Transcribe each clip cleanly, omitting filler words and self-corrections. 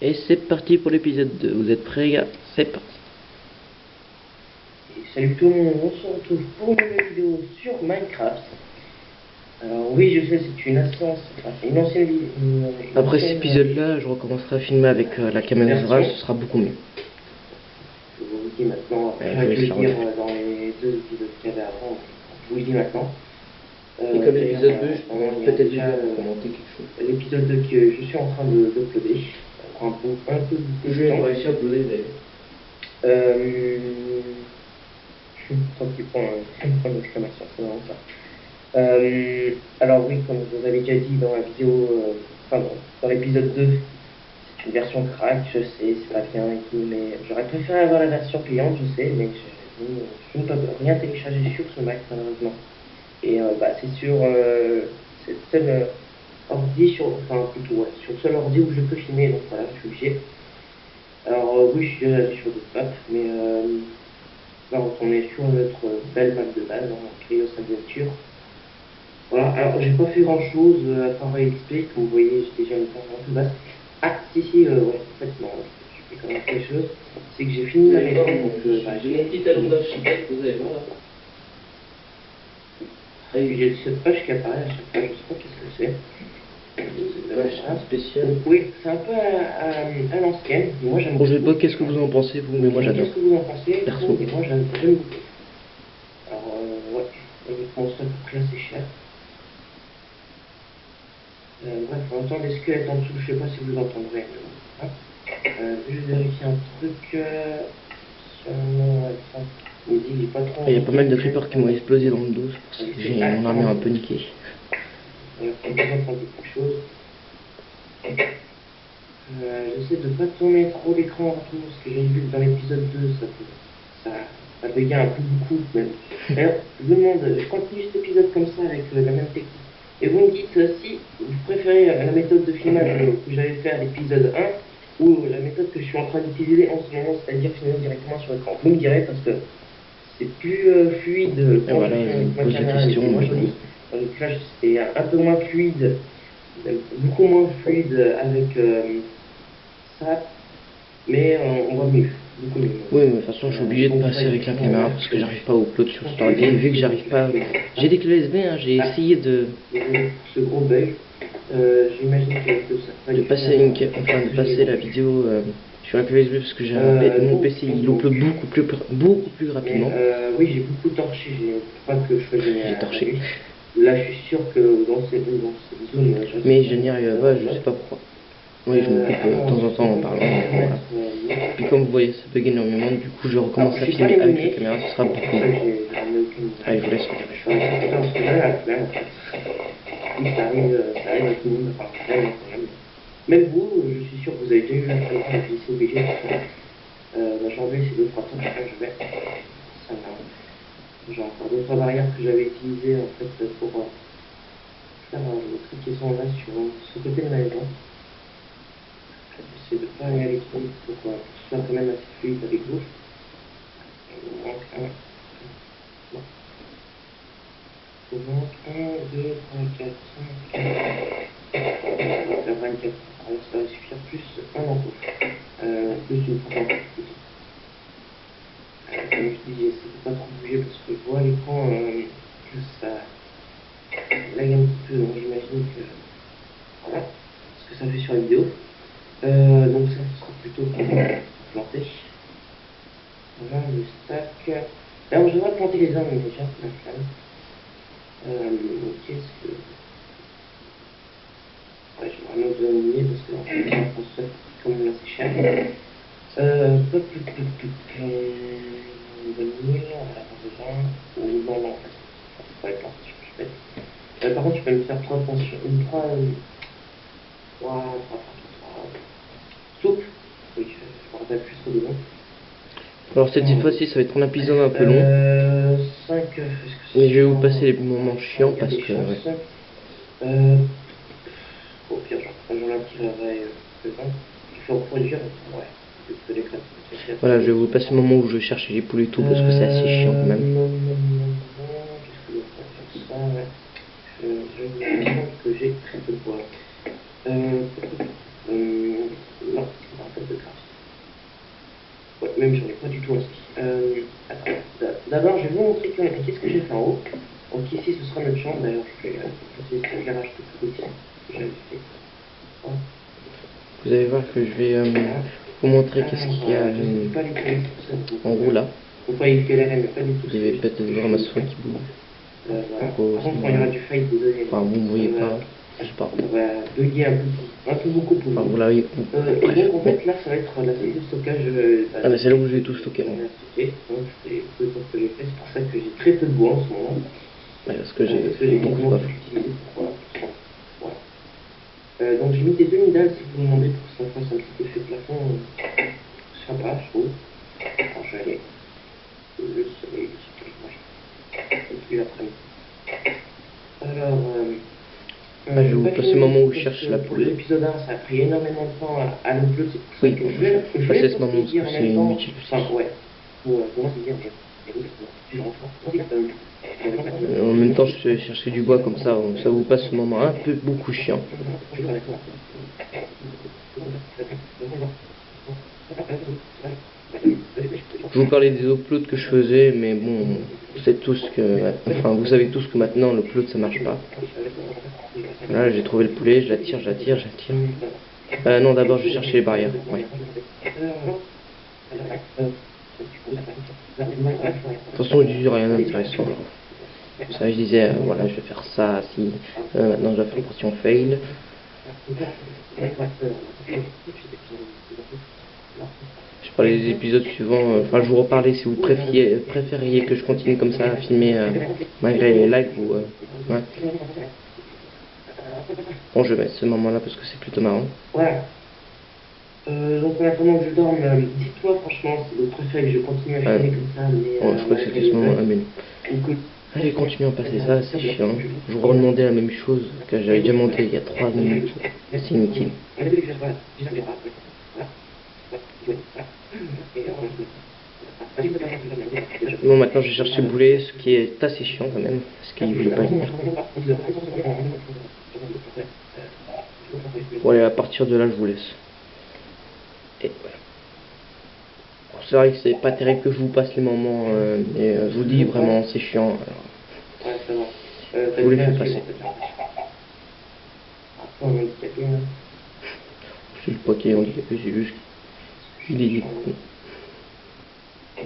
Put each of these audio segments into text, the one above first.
Et c'est parti pour l'épisode 2. Vous êtes prêts, les gars? C'est parti. Et salut tout le monde, on se retrouve pour une nouvelle vidéo sur Minecraft. Alors oui, je sais, c'est une ancienne vidéo. Après cet épisode-là, je recommencerai à filmer avec la caméra, ce sera beaucoup mieux. Je vous le dis maintenant, Ouais, j'aurais pu le dire dans les deux épisodes qu'il y avait avant, je vous le dis maintenant. Et comme l'épisode 2, je pourrais pourrais peut-être déjà commenter quelque chose. L'épisode 2 que je suis en train d'uploader, ça prend un peu de Je vais temps. réussir à uploader d'ailleurs. Tant qu'il prend un point d'exclamation, c'est vraiment ça. Alors oui, comme je vous avais déjà dit dans la vidéo, dans l'épisode 2, c'est une version crack, je sais, c'est pas bien et tout, mais j'aurais préféré avoir la version payante, je sais, mais je ne peux rien télécharger sur ce Mac malheureusement. Et c'est sur cette seule ordi, sur le seul ordi où je peux filmer, donc voilà, je suis obligé. Alors oui, je suis allé sur d'autres maps, mais là on est sur notre belle map de base, Chaos Adventure. Voilà, alors j'ai pas fait grand chose à part XP, comme vous voyez, j'ai déjà une page un peu basse. Ah, si, ouais, en fait, non, j'ai fait quand même quelque chose. C'est que j'ai fini ma maison, donc j'ai mon petit talon d'architecte, vous allez voir. Et j'ai cette page qui apparaît à chaque fois, je sais pas qu'est-ce que c'est. C'est un spécial. Oui, c'est un peu à l'ancienne. Moi j'aime beaucoup. Je sais pas qu'est-ce que vous en pensez, vous, mais moi j'adore. Qu'est-ce que vous en pensez? Perso. Et moi j'aime beaucoup. Alors, ouais, honnêtement, ça coûte assez cher. Bref, on entend des squelettes en dessous, je sais pas si vous entendrez. Hein, je vais vérifier un truc. Il y a pas mal de creepers qui m'ont explosé dans le dos, j'ai mon armure un peu niquée. Quelque chose. J'essaie de pas tourner trop l'écran rapidement parce que j'ai vu que dans l'épisode 2 ça bégaye un peu beaucoup même. Alors je vous demande, je continue cet épisode comme ça avec la même technique. Et vous me dites si vous préférez la méthode de filmage que j'avais fait à l'épisode 1 ou la méthode que je suis en train d'utiliser en ce moment, c'est-à-dire filmer directement sur l'écran. Vous me direz parce que c'est plus fluide quand voilà, je filme avec ma caméra est moins jolie. Donc là c'est un peu moins fluide, beaucoup moins fluide avec ça, mais on voit mieux, beaucoup mieux. Oui, mais de toute façon je suis obligé de passer avec la caméra parce que j'arrive pas à upload sur cet ordi. Vu que j'arrive pas, j'ai des clés USB, hein, j'ai essayé de ce gros bug, j'imagine que ça de passer la vidéo sur la clé USB parce que j'ai mon PC il upload beaucoup plus rapidement. Oui, j'ai beaucoup torché, pas que je faisais. J'ai torché. Là, je suis sûr que dans cette zone. Mais je n'y arrive pas, je sais pas pourquoi. Oui, je me coupe de temps en temps en parlant. Voilà. Puis comme vous voyez, ça bug énormément. Du coup, je recommence à filmer avec la caméra, ce sera beaucoup mieux. Allez, je vous laisse regarder. Ça arrive à tout le monde. Même vous, je suis sûr que vous avez déjà eu la présence de glisser obligé. J'ai enlevé ces deux trois trucs, je vais. Ça marche. J'ai encore d'autres barrières que j'avais utilisées en fait pour faire les trucs qui sont là sur ce côté de la maison. J'essaie de ne pas y aller trop vite pour que ce soit quand même assez fluide avec vous. Il me manque un. Non. Il me manque 1, 2, 3, 4, 5, 4. La 24. Alors ça va suffire plus un en tout. Plus une fois plutôt. Comme je dis, j'essaie de pas trop bouger parce que je vois à l'écran que ça lag un petit peu, donc j'imagine que voilà ce que ça fait sur la vidéo. Donc ça sera plutôt pour planter. Voilà le stack. Alors je vais planter les arbres déjà, la flamme. Qu'est-ce que. Ouais, j'aimerais bien vous donner parce que en fait, ça construire quand même assez cher. Vanille, on va avoir besoin. Ou non, en fait, ça peut pas être planté, je fais. Par contre, tu peux me faire 3 pensions. 3 soupe. Oui, je me rappelle plus trop de nom. Alors cette fois-ci, ça va être un épisode un peu long. 5. Mais je vais vous passer les moments chiants parce que. Ouais. Au pire, j'en tirerai dedans. Il faut reproduire. Ouais. Voilà, je vais vous passer le moment où je cherche les poules et tout parce que c'est assez chiant quand même. Qu'est-ce que je vais faire ça, ouais. Je me rends compte que j'ai très peu de bois. Non, du tout lancé. Attends, d'abord je vais vous montrer qu'est-ce que j'ai fait en haut. Donc ici ce sera notre chambre, d'ailleurs je vais utiliser le garage tout petit que j'avais fait. Voilà. Vous allez voir que je vais vous montrer qu'est-ce qu'il y a en haut là. Vous voyez le galérer, mais pas du tout. Vous allez peut-être voir ma souris qui bouge. Voilà. Par contre, quand il y aura du fail, désolé. Enfin, vous ne voyez pas. Je sais pas. On va bugger un peu beaucoup pour vous. Enfin, vous l'avez. Et donc en fait là ça va être la salle de stockage. Ah mais c'est là où j'ai tout stocké. Donc c'est peu de temps que j'ai fait, c'est pour ça que j'ai très peu de bois en ce moment. Ouais, parce que j'ai beaucoup de utilisé. Voilà. Donc j'ai mis des demi-dalles si vous me demandez pour que ça fasse un petit effet plafond sympa, je trouve. Alors je vais aller le soleil, et puis l'après-midi. Alors, je vais vous passer le moment où je cherche la poule. L'épisode 1, ça a pris énormément de temps à l'upload, c'est pour ça oui, que je vais passer ce moment parce que c'est inutile. Enfin, ouais. Pour moi, c'est bien. En même temps, je cherchais du bois comme ça vous passe ce moment un peu beaucoup chiant. Je vous parlais des uploads que je faisais, mais bon, vous savez tous que maintenant l'upload ça marche pas. Là, j'ai trouvé le poulet, je l'attire. Non, d'abord je vais chercher les barrières. Ouais. De toute façon, je dis rien d'intéressant. Ça, je disais, voilà, je vais faire ça, si. Maintenant, je vais faire l'opération fail. Je parlais des épisodes suivants. Enfin, je vous reparlais si vous préfériez que je continue comme ça à filmer malgré les likes ou. Ouais. Bon, je vais mettre ce moment-là parce que c'est plutôt marrant. Voilà. Donc en attendant que je dorme, dites-moi franchement si vous préférez que je continue à filmer comme ça, mais... je crois que c'était ce moment-là, mais non. Allez, continuons à passer ça, c'est chiant. Je vous redemandais la même chose que j'avais déjà monté il y a 3 minutes. C'est inutile. Bon, maintenant je vais chercher le boulet, ce qui est assez chiant quand même, parce qu'il voulait pas venir. Bon, allez, à partir de là, je vous laisse. Et voilà. C'est vrai que c'est pas terrible que je vous passe les moments, mais je vous dis vraiment, c'est chiant. Alors, je vous les fais passer. C'est le poids qui est handicapé, c'est juste qu'il est con.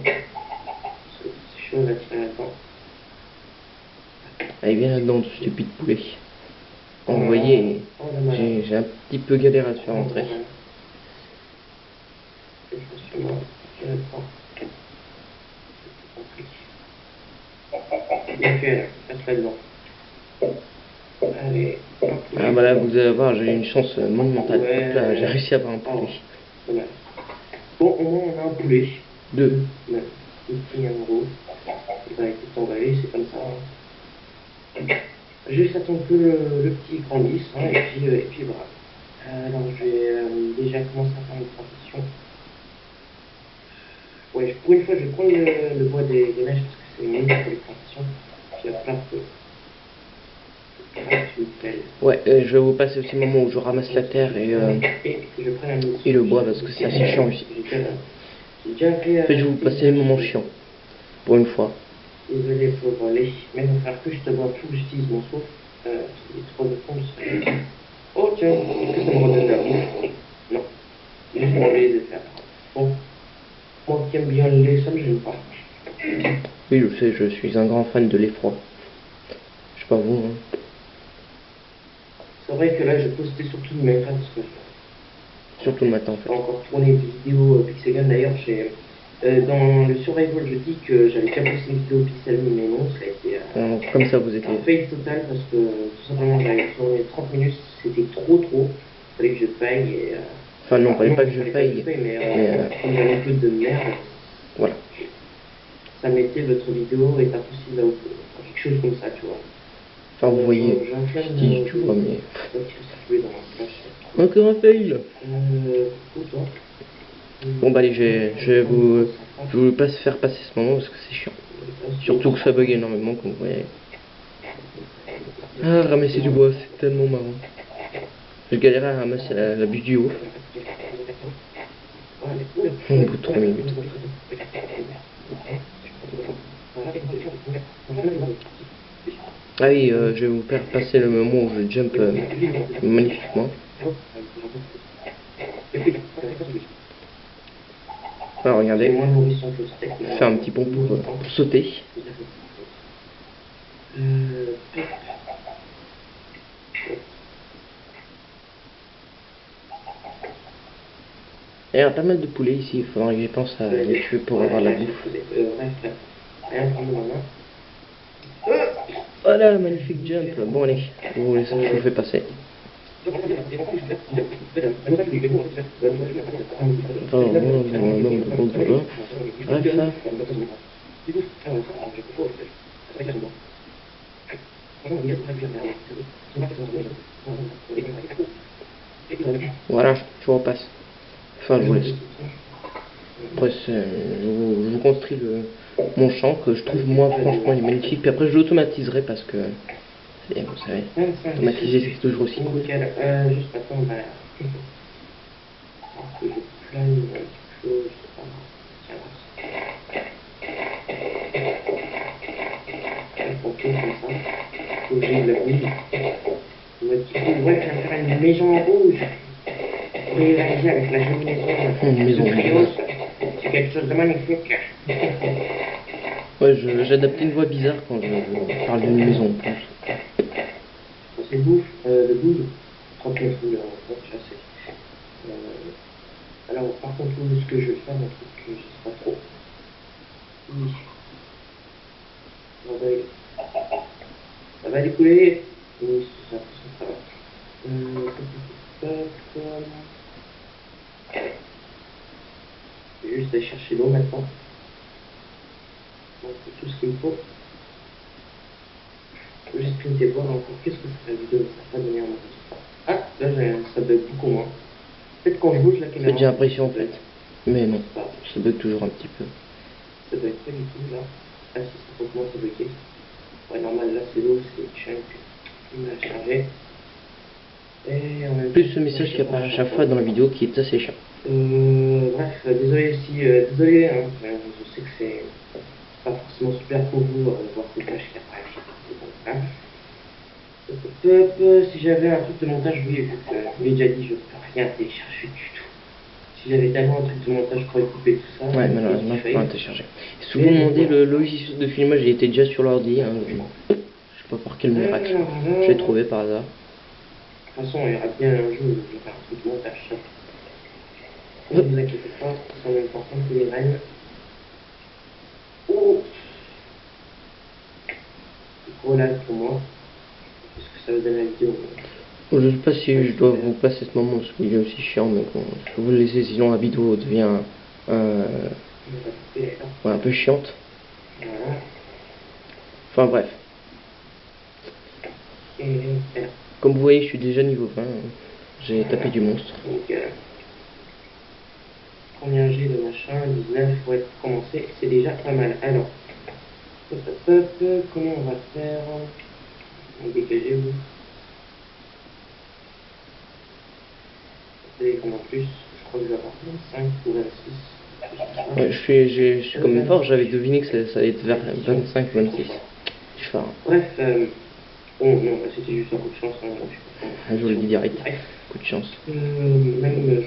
C'est chaud là, tiens, attends. Allez, viens là-dedans, stupide poulet. Vous voyez, j'ai un petit peu galéré à te faire entrer. Allez. Ah voilà, vous allez voir, j'ai une chance monumentale. Ouais. Là, j'ai réussi à avoir un poulet. Bon, au moins on a un poulet. 2. Ouais. Ici en gros. Bah écoute, on va aller, c'est comme ça. Juste attendre que le petit grandisse, hein, et puis voilà. Alors je vais déjà commencer à faire une transition. Ouais, pour une fois je vais prendre le bois des neiges parce que c'est mieux pour les transitions. Puis il va falloir que... Ouais, je vais vous passer aussi le moment où je ramasse la terre et le bois parce que c'est assez chiant aussi. En fait, je vais vous passer les moments chiants. Pour une fois. Désolé pour les... Mais il va falloir que je te vois tout, que j'utilise mon souffle. Les 3 de fond, je serais... Oh tiens, est-ce que ça me redonne la bouffe? Non. Juste pour enlever les effets. Bon. Moi qui aime bien le lait, ça me gêne pas. Oui, je sais, je suis un grand fan de lait froid. Je sais pas vous, hein. C'est vrai que là, j'ai posté surtout de mes frères parce que... Surtout le matin, en fait. J'ai encore tourné des vidéos Pixelgun. D'ailleurs, dans le Survival, je dis que j'avais déjà posté une vidéo Pixel, mais non, ça a été... comme ça, vous étiez... un fail total parce que, tout simplement, j'avais tourné 30 minutes, c'était trop. Il fallait que je paye et... Enfin non, fallait pas que je paye. Mais comme j'avais un peu de merde, voilà. Ça mettait votre vidéo est impossible à upload. Quelque chose comme ça, tu vois. Enfin, vous voyez, je dis, tu vois, mais... Encore un fail. Bon, bah allez, je vais vous faire passer ce moment parce que c'est chiant. Surtout que ça bug énormément, comme vous voyez. Ah, ramasser du bois, c'est tellement marrant. Je galérais à ramasser la bûche du haut. Au bout de 3 minutes. Ah oui, je vais vous faire passer le moment où je jump magnifiquement. Alors regardez, faire un petit pont pour sauter. Il y a pas mal de poulets ici, il faudra que j'y pense à les tuer pour avoir la bouffe. Voilà, magnifique jump. Bon allez, je vous fais passer. Bref. Voilà, je vous repasse. Enfin, je vous laisse. Après, je vous construis mon champ que je trouve, moi, franchement, il est magnifique. Puis après, je l'automatiserai parce que, vous savez, automatiser, c'est toujours aussi cool. Juste attends, que je plane quelque chose. Ok, comme ça. Faut que j'aille la bouille. Ouais, je vais faire une maison en rouge. Réalisée avec la jolie maison. Une maison rouge. C'est quelque chose de magnifique. Ouais, j'adapte une voix bizarre quand je parle d'une maison en plus. C'est le boule. 39 boules, je sais. Alors, par contre, ce que je vais faire, un truc que je sais pas trop. Oui. Ça va découler. Oui, ça va. Je vais juste aller chercher l'eau maintenant. Donc, tout ce qu'il me faut. Je vais juste printer voir encore qu'est-ce que ça fait la vidéo, ça va pas donner un résultat. Ah, là ça bug beaucoup moins. Peut-être quand je bouge la caméra. J'ai l'impression en fait. Mais non, ça bug toujours un petit peu. Ça bug pas du tout là. Ah si, ça faut que moi ça buguait. Ouais, normal, là c'est l'eau, c'est chunk. Il m'a chargé. Et on a plus ce message qui apparaît à chaque fois dans la vidéo qui est assez chiant. Bref, désolé si, désolé, hein, je sais que c'est pas forcément super pour vous voir ces tâches qui apparaissent. Si j'avais un truc de montage, oui, vu que je l'ai déjà dit, je ne peux rien télécharger du tout. Si j'avais tellement un truc de montage, je pourrais couper tout ça. Ouais, malheureusement, je peux pas télécharger. Si vous me demandez le logiciel de filmage, il était déjà sur l'ordi. Hein, je sais pas par quel miracle. Je l'ai trouvé par hasard. De toute façon, il y aura bien un jour où je vais faire un truc de montage. Ne vous inquiétez pas, c'est en important que les graines. Oh, c'est trop là pour moi. Parce que ça va donner la vidéo. Je sais pas si je dois vous passer ce moment parce qu'il est aussi chiant, mais bon, je peux vous le laisser sinon la vidéo devient ouais, un peu chiante. Voilà. Enfin bref. Comme vous voyez, je suis déjà niveau 20. J'ai tapé du monstre. Donc, combien j'ai de machin? 19, ouais, pour commencer, c'est déjà pas mal. Alors, comment on va faire? On va dégager vous. En plus, je crois que je vais avoir 25 ou 26. Ouais, je suis comme fort, j'avais deviné que ça allait être vers 25 ou 26. Je suis fort. Bref, bon, non, c'était juste un coup de chance. Je vous le dis direct, coup de chance. Même,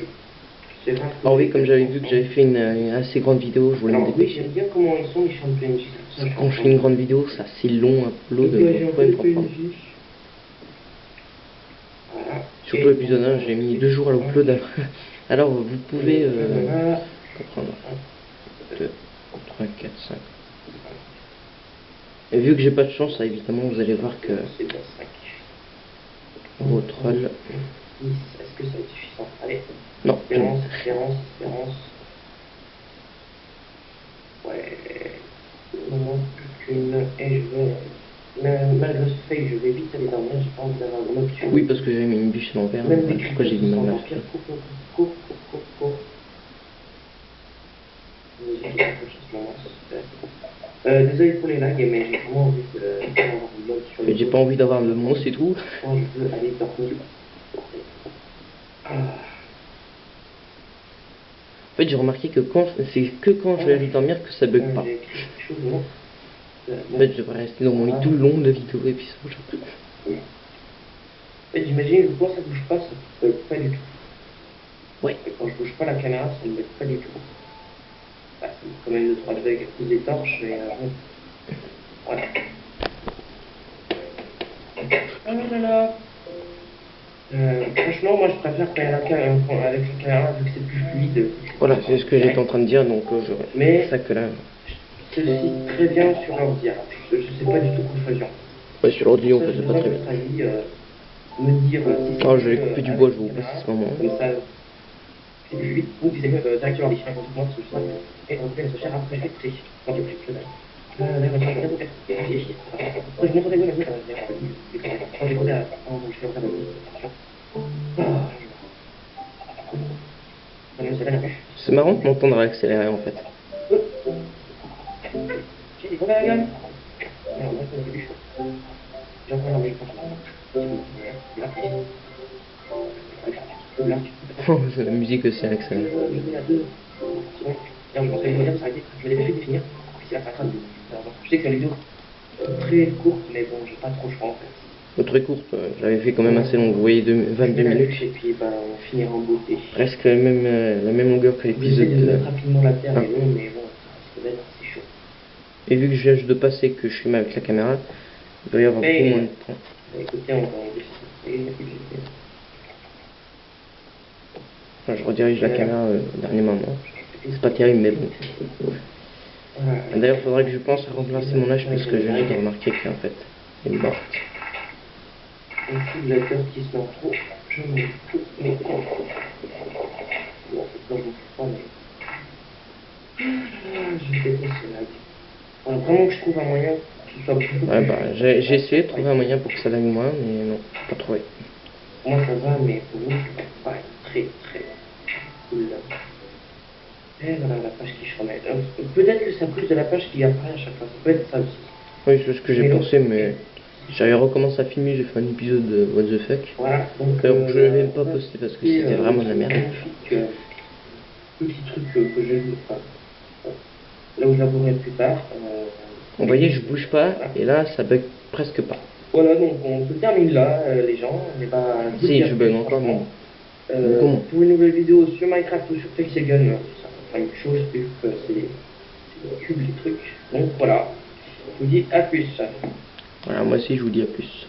alors oui, comme j'avais vu que j'avais fait une assez grande vidéo, je voulais me dépêcher. J'aime bien comment ils sont les champs de PNJ. Quand je fais une grande vidéo, c'est assez long, upload, vous pouvez me comprendre. Voilà. Surtout l'épisode 1, j'ai mis 2 jours à l'upload. Alors vous pouvez comprendre. 1, 2, 3, 4, 5. Et vu que j'ai pas de chance, là, évidemment, vous allez voir que vos trolls. Est-ce que ça va être suffisant? Allez. Non. Espérance. Ouais. Il me manque plus qu'une. Et je vais. Malgré ce fait que je vais vite aller dormir, j'ai pas envie d'avoir de l'option. Oui, parce que j'avais mis une bûche à l'envers. Pourquoi j'ai dit malgré ce fait? Désolé pour les lags, mais j'ai vraiment envie d'avoir une mode sur le. J'ai pas envie d'avoir le monstre et tout. Moi, je veux aller dormir. En fait, j'ai remarqué que c'est que quand je vais aller dormir que ça bug pas. En fait, je devrais rester dans mon lit tout le long de la vidéo et puis ça bouge un peu. Et j'imagine que quand ça bouge pas, ça ne bug pas du tout. Ouais. Et quand je bouge pas la caméra, ça ne bug pas du tout. Bah, ça me fait quand même 2-3 bugs à cause des torches, mais bon. Voilà. Oh là là. Franchement, moi je préfère quand il y a avec la caméra vu que c'est plus fluide. Voilà, c'est ce que j'étais en train de dire, donc Mais c'est ça que là. ceci très bien sur l'ordi. Je sais pas du tout quoi faire. Ouais, sur l'ordi on Ça, faisait je pas voudrais très bien. votre avis, me dire si c'est Alors je vais mieux, couper du avec bois, je vais la vous passer caméra, ce moment. comme ça, c'est plus vite, ou si c'est mieux directement l'ordi. Moi, parce que je sais pas. Et on fait se cher après, je vais écouter. Quand j'ai plus que dalle. Là, on va faire et réfléchir. Après, je montre des gars, quand j'ai posé à. Quand je fais au travail. C'est marrant de m'entendre accélérer en fait. Oh, c'est la musique aussi accélérée. Je sais que c'est une vidéo très courte, mais bon, j'ai pas trop le choix en fait. Très courte, j'avais fait quand même assez long, vous voyez 22 minutes. Et puis bah, on finira en beauté. Presque la même longueur que l'épisode de mettre rapidement la terre, mais bon, ça risque d'être assez chaud. Et vu que je viens juste de passer, que je filme avec la caméra, il doit y avoir beaucoup moins de temps. Écoutez, on va essayer. Enfin, je redirige la caméra au dernier moment. C'est pas terrible, mais bon. D'ailleurs, il faudrait que je pense à remplacer mon âge parce que je viens de remarquer qu'en fait, il est morte. Un simulateur qui se met en trop, je m'en fous, mais bon, en fait, non, je m'en fous pas, mais. Je déteste ce lag. Alors, vraiment que je trouve un moyen que ce soit beaucoup Ouais, plus bah, j'ai essayé de trouver un moyen pour que ça lag moins, mais non, pas trouvé. Moi, ça va, mais pour vous, c'est pas très très cool. Et voilà la page qui se remet. Peut-être que c'est à cause de la page qui apparaît à chaque fois. Ça peut être ça aussi. Oui, c'est ce que j'ai pensé, mais j'avais recommencé à filmer, j'ai fait un épisode de What the fuck. Voilà, donc. Alors, je ne l'ai pas posté parce que c'était vraiment de la merde. Petit truc que j'ai vu, là où je l'avouerai plus tard. Vous voyez, je bouge pas, et là, ça bug presque pas. Voilà, donc on se termine là, les gens. Et bah, si, je bug encore, mais pour une nouvelle vidéo sur Minecraft ou sur Fexagon, ça fera une chose, vu que c'est cube les trucs. Donc voilà, je vous dis à plus. Voilà, moi aussi, je vous dis à plus.